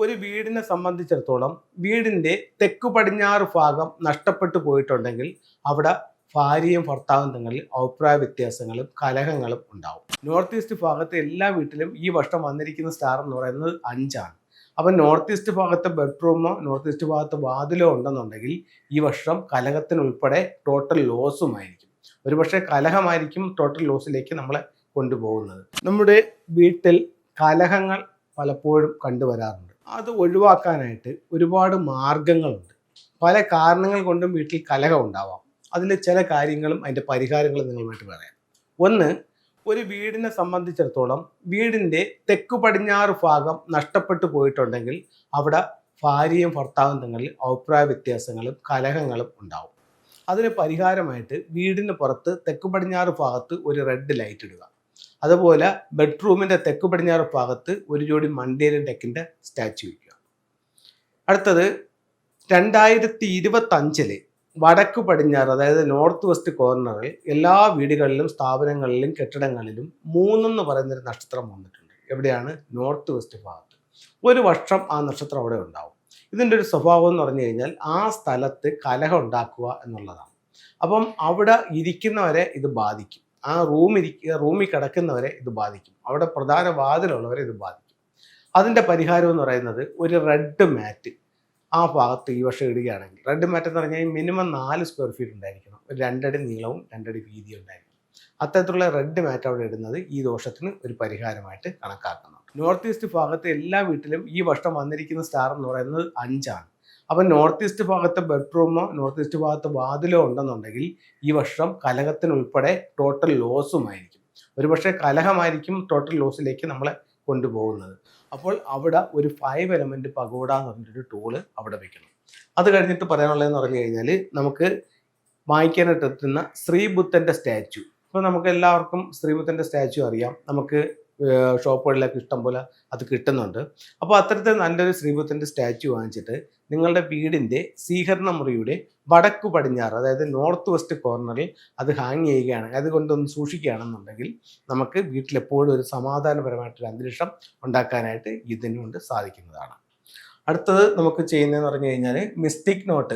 ഒരു വീടിനെ സംബന്ധിച്ചിടത്തോളം വീടിൻ്റെ തെക്കു പടിഞ്ഞാറ് ഭാഗം നഷ്ടപ്പെട്ടു പോയിട്ടുണ്ടെങ്കിൽ അവിടെ ഭാര്യയും ഭർത്താവും തമ്മിൽ അഭിപ്രായ വ്യത്യാസങ്ങളും കലഹങ്ങളും ഉണ്ടാവും. നോർത്ത് ഈസ്റ്റ് ഭാഗത്തെ എല്ലാ വീട്ടിലും ഈ വർഷം വന്നിരിക്കുന്ന സ്റ്റാർ എന്ന് പറയുന്നത് 5ആണ്. അപ്പം നോർത്ത് ഈസ്റ്റ് ഭാഗത്തെ ബെഡ്റൂമോ നോർത്ത് ഈസ്റ്റ് ഭാഗത്ത് വാതിലോ ഉണ്ടെന്നുണ്ടെങ്കിൽ ഈ വർഷം കലഹത്തിനുൾപ്പെടെ ടോട്ടൽ ലോസുമായിരിക്കും. ഒരുപക്ഷെ കലഹമായിരിക്കും ടോട്ടൽ ലോസിലേക്ക് നമ്മളെ കൊണ്ടുപോകുന്നത്. നമ്മുടെ വീട്ടിൽ കലഹങ്ങൾ പലപ്പോഴും കണ്ടുവരാറുണ്ട്. അത് ഒഴിവാക്കാനായിട്ട് ഒരുപാട് മാർഗങ്ങളുണ്ട്. പല കാരണങ്ങൾ കൊണ്ടും വീട്ടിൽ കലഹം ഉണ്ടാവാം. അതിൽ ചില കാര്യങ്ങളും അതിൻ്റെ പരിഹാരങ്ങളും നിങ്ങളുമായിട്ട് പറയാം. ഒന്ന്, ഒരു വീടിനെ സംബന്ധിച്ചിടത്തോളം വീടിൻ്റെ തെക്കു പടിഞ്ഞാറ് ഭാഗം നഷ്ടപ്പെട്ടു പോയിട്ടുണ്ടെങ്കിൽ അവിടെ ഭാര്യയും ഭർത്താവും തമ്മിൽ അഭിപ്രായ വ്യത്യാസങ്ങളും കലഹങ്ങളും ഉണ്ടാവും. അതിന് പരിഹാരമായിട്ട് വീടിന് പുറത്ത് തെക്കു പടിഞ്ഞാറ് ഭാഗത്ത് ഒരു റെഡ് ലൈറ്റ് ഇടുക. അതുപോലെ ബെഡ്റൂമിൻ്റെ തെക്കു പടിഞ്ഞാറ് ഭാഗത്ത് ഒരു ജോഡി മണ്ടേരിയൻ ടെക്കിൻ്റെ സ്റ്റാച്ചു വയ്ക്കുക. അടുത്തത് 2025 വടക്ക് പടിഞ്ഞാറ്, അതായത് നോർത്ത് വെസ്റ്റ് കോർണറിൽ എല്ലാ വീടുകളിലും സ്ഥാപനങ്ങളിലും കെട്ടിടങ്ങളിലും 3 എന്ന് പറയുന്നൊരു നക്ഷത്രം വന്നിട്ടുണ്ട്. എവിടെയാണ്? നോർത്ത് വെസ്റ്റ് ഭാഗത്ത്. ഒരു വർഷം ആ നക്ഷത്രം അവിടെ ഉണ്ടാവും. ഇതിൻ്റെ ഒരു സ്വഭാവം എന്ന് പറഞ്ഞു കഴിഞ്ഞാൽ ആ സ്ഥലത്ത് കലഹം ഉണ്ടാക്കുക എന്നുള്ളതാണ്. അപ്പം അവിടെ ഇരിക്കുന്നവരെ ഇത് ബാധിക്കും. ആ റൂമിൽ കിടക്കുന്നവരെ ഇത് ബാധിക്കും. അവിടെ പ്രധാന വാതിലുള്ളവരെ ഇത് ബാധിക്കും. അതിൻ്റെ പരിഹാരം എന്ന് പറയുന്നത് ഒരു റെഡ് മാറ്റ് ആ ഭാഗത്ത് ഈ വർഷം ഇടുകയാണെങ്കിൽ, റെഡ് മാറ്റ് എന്ന് പറഞ്ഞാൽ മിനിമം 4 സ്ക്വയർ ഫീറ്റ് ഉണ്ടായിരിക്കണം. ഒരു 2 അടി നീളവും 2 അടി വീതിയും ഉണ്ടായിരിക്കണം. അത്തരത്തിലുള്ള റെഡ് മാറ്റ് അവിടെ ഇടുന്നത് ഈ ദോഷത്തിന് ഒരു പരിഹാരമായിട്ട് കണക്കാക്കുന്നു. നോർത്ത് ഈസ്റ്റ് ഭാഗത്ത് എല്ലാ വീട്ടിലും ഈ വർഷം വന്നിരിക്കുന്ന സ്റ്റാർ എന്ന് പറയുന്നത് 5ആണ്. അപ്പം നോർത്ത് ഈസ്റ്റ് ഭാഗത്തെ ബെഡ്റൂമോ നോർത്ത് ഈസ്റ്റ് ഭാഗത്ത് വാതിലോ ഉണ്ടെന്നുണ്ടെങ്കിൽ ഈ വർഷം കലഹത്തിനുൾപ്പെടെ ടോട്ടൽ ലോസുമായിരിക്കും. ഒരുപക്ഷെ കലഹമായിരിക്കും ടോട്ടൽ ലോസിലേക്ക് നമ്മളെ കൊണ്ടുപോകുന്നത്. അപ്പോൾ അവിടെ ഒരു 5 എലമെൻറ്റ് പഗോഡ എന്ന് പറഞ്ഞൊരു ടൂള് അവിടെ വെക്കണം. അത് കഴിഞ്ഞിട്ട് പറയാനുള്ളതെന്ന് പറഞ്ഞു കഴിഞ്ഞാൽ, നമുക്ക് വാങ്ങിക്കാനായിട്ട് എത്തുന്ന ശ്രീബുദ്ധൻ്റെ സ്റ്റാച്ചു. ഇപ്പോൾ നമുക്ക് എല്ലാവർക്കും ശ്രീബുദ്ധൻ്റെ സ്റ്റാച്ചു അറിയാം. നമുക്ക് ഷോപ്പുകളിലൊക്കെ ഇഷ്ടം പോലെ അത് കിട്ടുന്നുണ്ട്. അപ്പോൾ അത്തരത്തിൽ നല്ലൊരു ശ്രീബുദ്ധൻ്റെ സ്റ്റാച്ചു വാങ്ങിച്ചിട്ട് നിങ്ങളുടെ വീടിൻ്റെ സ്വീകരണ മുറിയുടെ വടക്കു പടിഞ്ഞാറ്, അതായത് നോർത്ത് വെസ്റ്റ് കോർണറിൽ അത് ഹാങ് ചെയ്യുകയാണ്, അതുകൊണ്ടൊന്ന് സൂക്ഷിക്കുകയാണെന്നുണ്ടെങ്കിൽ നമുക്ക് വീട്ടിലെപ്പോഴും ഒരു സമാധാനപരമായിട്ടൊരു അന്തരീക്ഷം ഉണ്ടാക്കാനായിട്ട് ഇതിനുകൊണ്ട് സാധിക്കുന്നതാണ്. അടുത്തത് നമുക്ക് ചെയ്യുന്നതെന്ന് പറഞ്ഞു കഴിഞ്ഞാൽ മിസ്റ്റിക് നോട്ട്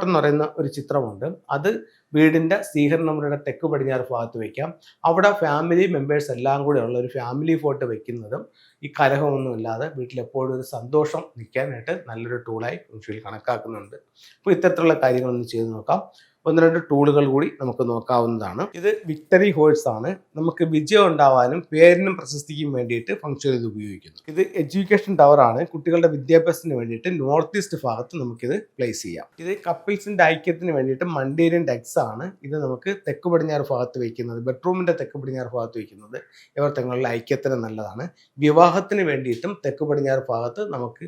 എന്ന് പറയുന്ന ഒരു ചിത്രമുണ്ട്. അത് വീടിൻ്റെ സ്വീകരണ മുറിയുടെ തെക്ക് പടിഞ്ഞാറ് ഭാഗത്ത് വയ്ക്കാം. അവിടെ ഫാമിലി മെമ്പേഴ്സ് എല്ലാം കൂടെ ഉള്ള ഒരു ഫാമിലി ഫോട്ടോ വയ്ക്കുന്നതും ഈ കലഹമൊന്നും ഇല്ലാതെ വീട്ടിലെപ്പോഴും ഒരു സന്തോഷം നിൽക്കാനായിട്ട് നല്ലൊരു ടൂളായി ഫെങ്ഷുയിൽ കണക്കാക്കുന്നുണ്ട്. അപ്പോൾ ഇത്തരത്തിലുള്ള കാര്യങ്ങളൊന്ന് ചെയ്ത് നോക്കാം. 1-2 ടൂളുകൾ കൂടി നമുക്ക് നോക്കാവുന്നതാണ്. ഇത് വിക്ടറി ഹോഴ്സ് ആണ്. നമുക്ക് വിജയം ഉണ്ടാവാനും പേരിനും പ്രശസ്തിക്കും വേണ്ടിയിട്ട് ഫംഗ്ഷൻ ഇത് ഉപയോഗിക്കുന്നു. ഇത് എഡ്യൂക്കേഷൻ ടവർ ആണ്. കുട്ടികളുടെ വിദ്യാഭ്യാസത്തിന് വേണ്ടിയിട്ട് നോർത്ത് ഈസ്റ്റ് ഭാഗത്ത് നമുക്കിത് പ്ലേസ് ചെയ്യാം. ഇത് കപ്പിൾസിൻ്റെ ഐക്യത്തിന് വേണ്ടിയിട്ട് മണ്ടേരിയൻ ടെക്സ് ആണ്. ഇത് നമുക്ക് തെക്ക് പടിഞ്ഞാറ് ഭാഗത്ത് വയ്ക്കുന്നത്, ബെഡ്റൂമിൻ്റെ തെക്ക് പടിഞ്ഞാറ് ഭാഗത്ത് വയ്ക്കുന്നത് ഇവർ തങ്ങളുടെ ഐക്യത്തിന് നല്ലതാണ്. വിവാഹത്തിന് വേണ്ടിയിട്ടും തെക്ക് പടിഞ്ഞാറ് ഭാഗത്ത് നമുക്ക്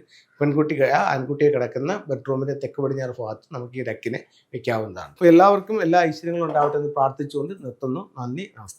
ആൺകുട്ടിയെ കിടക്കുന്ന ബെഡ്റൂമിൻ്റെ തെക്ക് പടിഞ്ഞാറ് ഭാഗത്ത് നമുക്ക് ഈ ടെക്കിനെ വയ്ക്കാവുന്നതാണ്. അപ്പോൾ എല്ലാവർക്കും എല്ലാ ഐശ്വര്യങ്ങളും ഉണ്ടാവട്ടെ എന്ന് പ്രാർത്ഥിച്ചുകൊണ്ട് നിർത്തുന്നു. നന്ദി, നമസ്തേ.